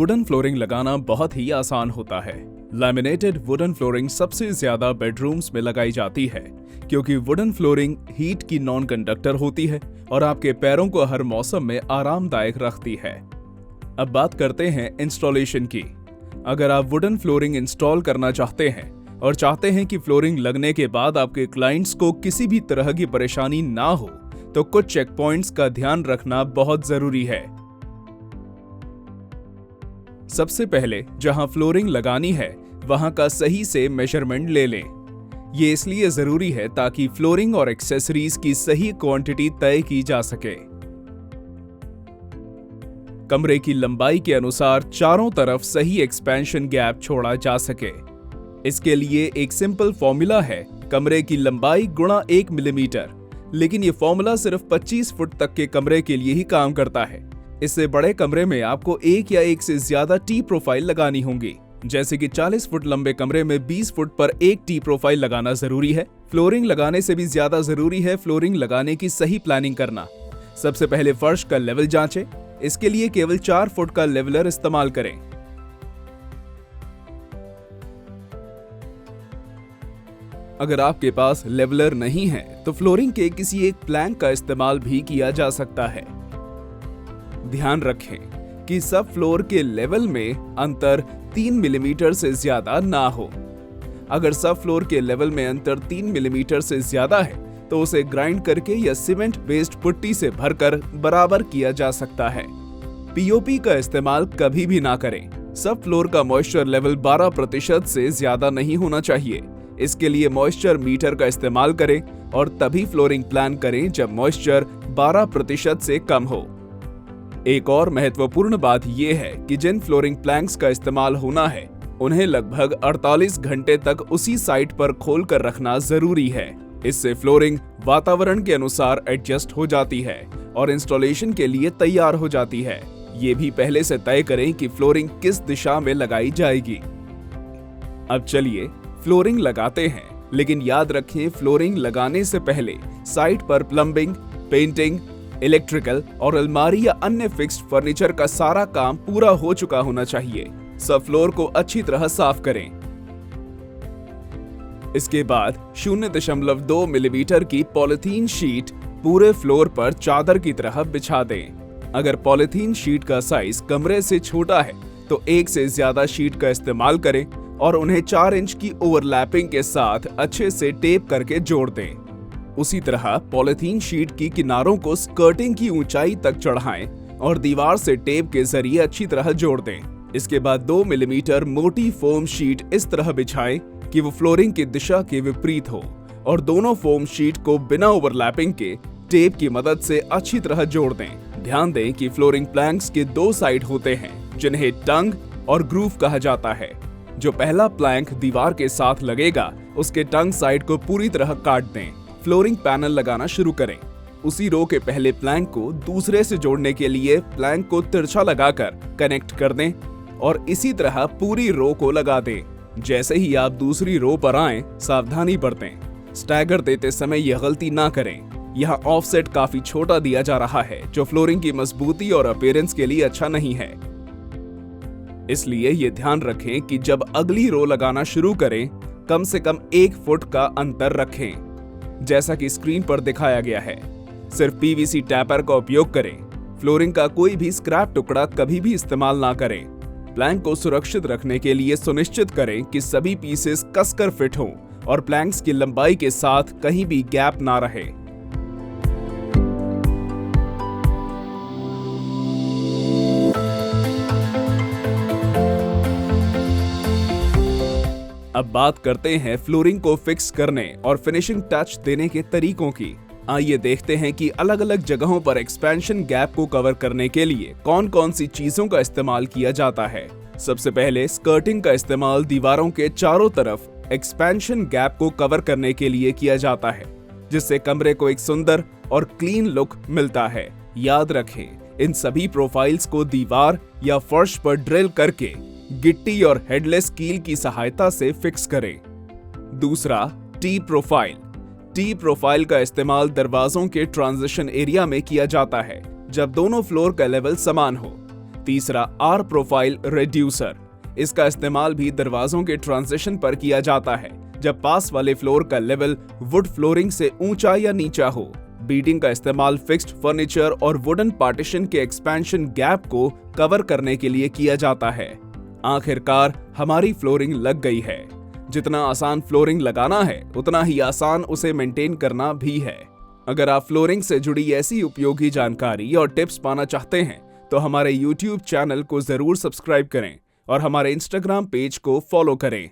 Wooden flooring लगाना बहुत ही आसान होता है। लैमिनेटेड वुडन फ्लोरिंग सबसे ज्यादा बेडरूम्स में लगाई जाती है क्योंकि वुडन फ्लोरिंग हीट की नॉन कंडक्टर होती है और आपके पैरों को हर मौसम में आरामदायक रखती है। अब बात करते हैं इंस्टॉलेशन की। अगर आप वुडन फ्लोरिंग इंस्टॉल करना चाहते हैं और चाहते हैं कि फ्लोरिंग लगने के बाद आपके क्लाइंट्स को किसी भी तरह की परेशानी ना हो, तो कुछ चेक पॉइंट्स का ध्यान रखना बहुत जरूरी है। सबसे पहले जहां फ्लोरिंग लगानी है वहां का सही से मेजरमेंट ले लें। ये इसलिए जरूरी है ताकि फ्लोरिंग और एक्सेसरीज की सही क्वांटिटी तय की जा सके। कमरे की लंबाई के अनुसार चारों तरफ सही एक्सपेंशन गैप छोड़ा जा सके। इसके लिए एक सिंपल फॉर्मूला है, कमरे की लंबाई गुणा 1 मिलीमीटर। लेकिन ये फॉर्मूला सिर्फ 25 फुट तक के कमरे के लिए ही काम करता है। इससे बड़े कमरे में आपको एक या एक से ज्यादा टी प्रोफाइल लगानी होंगी। जैसे कि 40 फुट लंबे कमरे में 20 फुट पर एक टी प्रोफाइल लगाना जरूरी है। फ्लोरिंग लगाने से भी ज्यादा जरूरी है फ्लोरिंग लगाने की सही प्लानिंग करना। सबसे पहले फर्श का लेवल जांचें। इसके लिए केवल 4 फुट का लेवलर इस्तेमाल करें। अगर आपके पास लेवलर नहीं है तो फ्लोरिंग के किसी एक प्लैंक का इस्तेमाल भी किया जा सकता है। ध्यान रखें कि सब फ्लोर के लेवल में अंतर 3 मिलीमीटर से ज्यादा ना हो। अगर सब फ्लोर के लेवल में अंतर 3 मिलीमीटर से ज्यादा है तो उसे ग्राइंड करके या सीमेंट बेस्ड पुट्टी से भरकर बराबर किया जा सकता है। पीओपी का इस्तेमाल कभी भी ना करें। सब फ्लोर का मॉइस्चर लेवल 12% से ज्यादा नहीं होना चाहिए। इसके लिए मॉइस्चर मीटर का इस्तेमाल करें और तभी फ्लोरिंग प्लान करें जब मॉइस्चर 12% से कम हो। एक और महत्वपूर्ण बात यह है कि जिन फ्लोरिंग प्लैंक्स का इस्तेमाल होना है उन्हें लगभग 48 घंटे तक उसी साइट पर खोल कर रखना जरूरी है। इससे फ्लोरिंग वातावरण के अनुसार एडजस्ट हो जाती है और इंस्टॉलेशन के लिए तैयार हो जाती है। ये भी पहले से तय करें कि फ्लोरिंग किस दिशा में लगाई जाएगी। अब चलिए फ्लोरिंग लगाते हैं, लेकिन याद रखें फ्लोरिंग लगाने से पहले साइट पर प्लम्बिंग, पेंटिंग, इलेक्ट्रिकल और अलमारी या अन्य फिक्स्ड फर्नीचर का सारा काम पूरा हो चुका होना चाहिए। सब फ्लोर को अच्छी तरह साफ करें। इसके बाद 0.2 मिलीमीटर की पॉलिथीन शीट पूरे फ्लोर पर चादर की तरह बिछा दें। अगर पॉलिथीन शीट का साइज कमरे से छोटा है तो एक से ज्यादा शीट का इस्तेमाल करें और उन्हें 4 इंच की ओवरलैपिंग के साथ अच्छे से टेप करके जोड़ दें। उसी तरह पॉलिथीन शीट की किनारों को स्कर्टिंग की ऊंचाई तक चढ़ाएं और दीवार से टेप के जरिए अच्छी तरह जोड़ दें। इसके बाद 2 मिलीमीटर मोटी फोम शीट इस तरह बिछाएं कि वो फ्लोरिंग की दिशा के विपरीत हो और दोनों फोम शीट को बिना ओवरलैपिंग के टेप की मदद से अच्छी तरह जोड़ दें। ध्यान दें कि फ्लोरिंग प्लैंक्स के 2 साइड होते हैं जिन्हें टंग और ग्रूव कहा जाता है। जो पहला प्लैंक दीवार के साथ लगेगा उसके टंग साइड को पूरी तरह काट दें। फ्लोरिंग पैनल लगाना शुरू करें। उसी रो के पहले प्लैंक को दूसरे से जोड़ने के लिए प्लैंक को तिरछा लगाकर कनेक्ट कर दें और इसी तरह पूरी रो को लगा दें। जैसे ही आप दूसरी रो पर आएं, सावधानी बरतें। स्टैगर देते समय यह गलती ना करें। यहाँ ऑफसेट काफी छोटा दिया जा रहा है जो फ्लोरिंग की मजबूती और अपीयरेंस के लिए अच्छा नहीं है। इसलिए ये ध्यान रखें कि जब अगली रो लगाना शुरू करें कम से कम 1 फुट का अंतर रखें, जैसा कि स्क्रीन पर दिखाया गया है। सिर्फ पीवीसी टैपर का उपयोग करें। फ्लोरिंग का कोई भी स्क्रैप टुकड़ा कभी भी इस्तेमाल ना करें। प्लैंक को सुरक्षित रखने के लिए सुनिश्चित करें कि सभी पीसेस कसकर फिट हों और प्लैंक्स की लंबाई के साथ कहीं भी गैप ना रहे। अब बात करते हैं फ्लोरिंग को फिक्स करने और फिनिशिंग टच देने के तरीकों की। आइए देखते हैं कि अलग अलग जगहों पर एक्सपेंशन गैप को कवर करने के लिए कौन कौन सी चीजों का इस्तेमाल किया जाता है। सबसे पहले स्कर्टिंग का इस्तेमाल दीवारों के चारों तरफ एक्सपेंशन गैप को कवर करने के लिए किया जाता है, जिससे कमरे को एक सुंदर और क्लीन लुक मिलता है। याद रखें, इन सभी प्रोफाइल्स को दीवार या फर्श पर ड्रिल करके गिट्टी और हेडलेस कील की सहायता से फिक्स करें। दूसरा, टी प्रोफाइल। टी प्रोफाइल का इस्तेमाल दरवाजों के ट्रांजिशन एरिया में किया जाता है जब दोनों फ्लोर का लेवल समान हो। तीसरा आर प्रोफाइल रिड्यूसर। इसका इस्तेमाल भी दरवाजों के ट्रांजिशन पर किया जाता है जब पास वाले फ्लोर का लेवल वुड फ्लोरिंग से ऊंचा या नीचा हो। बीडिंग का इस्तेमाल फिक्स्ड फर्नीचर और वुडन पार्टीशन के एक्सपेंशन गैप को कवर करने के लिए किया जाता है। आखिरकार हमारी फ्लोरिंग लग गई है। जितना आसान फ्लोरिंग लगाना है उतना ही आसान उसे मेंटेन करना भी है। अगर आप फ्लोरिंग से जुड़ी ऐसी उपयोगी जानकारी और टिप्स पाना चाहते हैं तो हमारे YouTube चैनल को जरूर सब्सक्राइब करें और हमारे Instagram पेज को फॉलो करें।